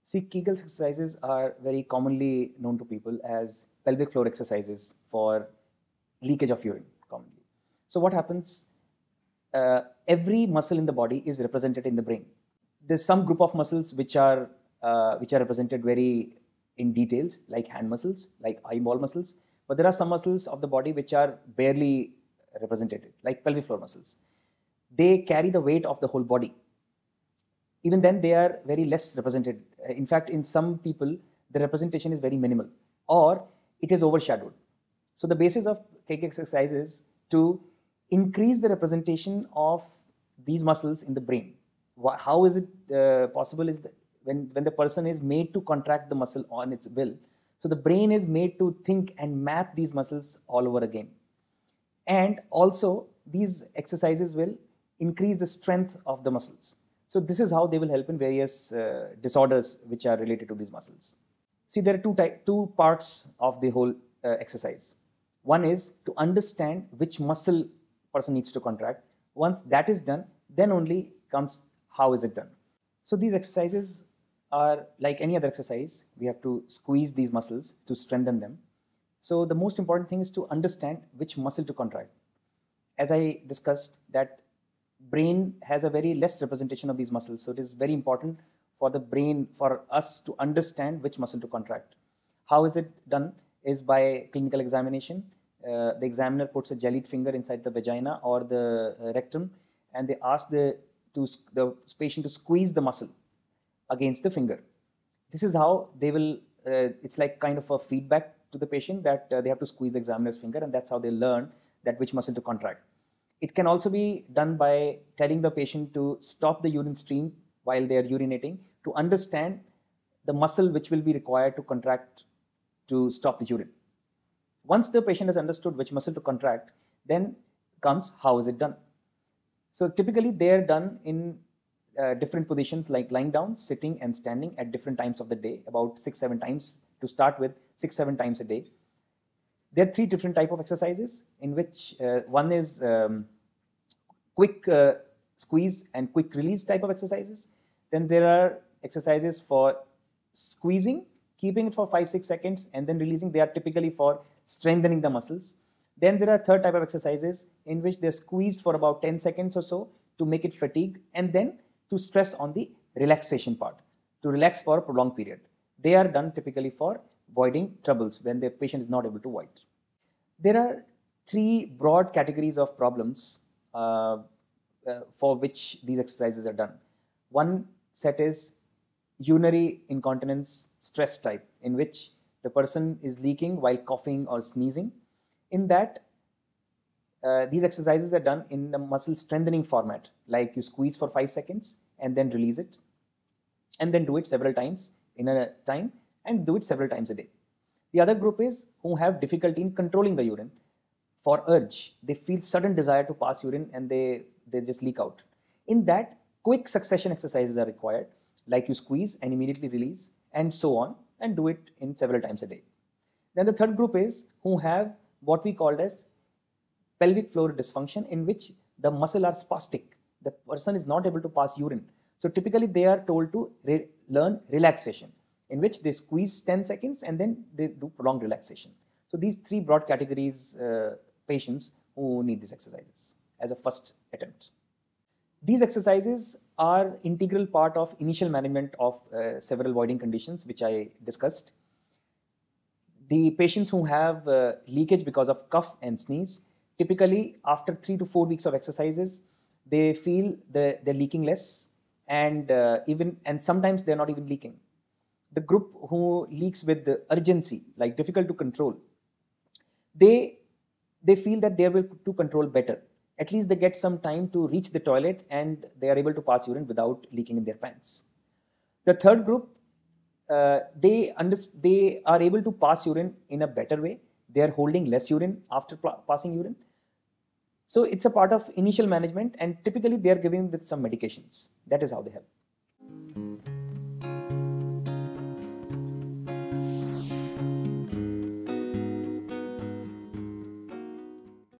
See, Kegel exercises are very commonly known to people as pelvic floor exercises for leakage of urine commonly. So what happens? Every muscle in the body is represented in the brain. There's some group of muscles which are represented very in details, like hand muscles, like eyeball muscles. But there are some muscles of the body which are barely represented, like pelvic floor muscles. They carry the weight of the whole body. Even then, they are very less represented. In fact, in some people, the representation is very minimal, or it is overshadowed. So the basis of Kegel exercise is to increase the representation of these muscles in the brain. How is it possible? Is that when the person is made to contract the muscle on its will, so the brain is made to think and map these muscles all over again. And also, these exercises will increase the strength of the muscles. So this is how they will help in various disorders which are related to these muscles. See, there are two parts of the whole exercise. One is to understand which muscle person needs to contract. Once that is done, then only comes how is it done. So these exercises are like any other exercise. We have to squeeze these muscles to strengthen them. So the most important thing is to understand which muscle to contract. As I discussed, that brain has a very less representation of these muscles. So it is very important for the brain, for us to understand which muscle to contract. How is it done? Is by clinical examination. The examiner puts a jellied finger inside the vagina or the rectum, and they ask the patient to squeeze the muscle against the finger. This is how they will, it's like kind of a feedback to the patient that they have to squeeze the examiner's finger, and that's how they learn that which muscle to contract. It can also be done by telling the patient to stop the urine stream while they are urinating to understand the muscle which will be required to contract to stop the urine. Once the patient has understood which muscle to contract, then comes how is it done. So typically they are done in different positions like lying down, sitting and standing at different times of the day, about 6-7 times to start with, 6-7 times a day. There are 3 different types of exercises in which one is quick squeeze and quick release type of exercises. Then there are exercises for squeezing, keeping it for 5-6 seconds and then releasing. They are typically for strengthening the muscles. Then there are third type of exercises in which they're squeezed for about 10 seconds or so to make it fatigue, and then to stress on the relaxation part, to relax for a prolonged period. They are done typically for voiding troubles when the patient is not able to void. There are 3 broad categories of problems for which these exercises are done. One set is urinary incontinence stress type, in which the person is leaking while coughing or sneezing. In that, these exercises are done in the muscle strengthening format, like you squeeze for 5 seconds and then release it, and then do it several times in a time, and do it several times a day. The other group is who have difficulty in controlling the urine. For urge, they feel sudden desire to pass urine and they just leak out. In that, quick succession exercises are required, like you squeeze and immediately release, and so on, and do it in several times a day. Then the third group is who have what we called as pelvic floor dysfunction, in which the muscle are spastic. The person is not able to pass urine. So typically they are told to learn relaxation, in which they squeeze 10 seconds and then they do prolonged relaxation. So these 3 broad categories patients who need these exercises as a first attempt. These exercises are integral part of initial management of several voiding conditions which I discussed. The patients who have leakage because of cough and sneeze, typically after 3 to 4 weeks of exercises, they feel they're leaking less, and sometimes they're not even leaking. The group who leaks with the urgency, like difficult to control, they feel that they're able to control better. At least they get some time to reach the toilet and they are able to pass urine without leaking in their pants. The third group, they are able to pass urine in a better way. They are holding less urine after passing urine. So it's a part of initial management, and typically they are given with some medications. That is how they help.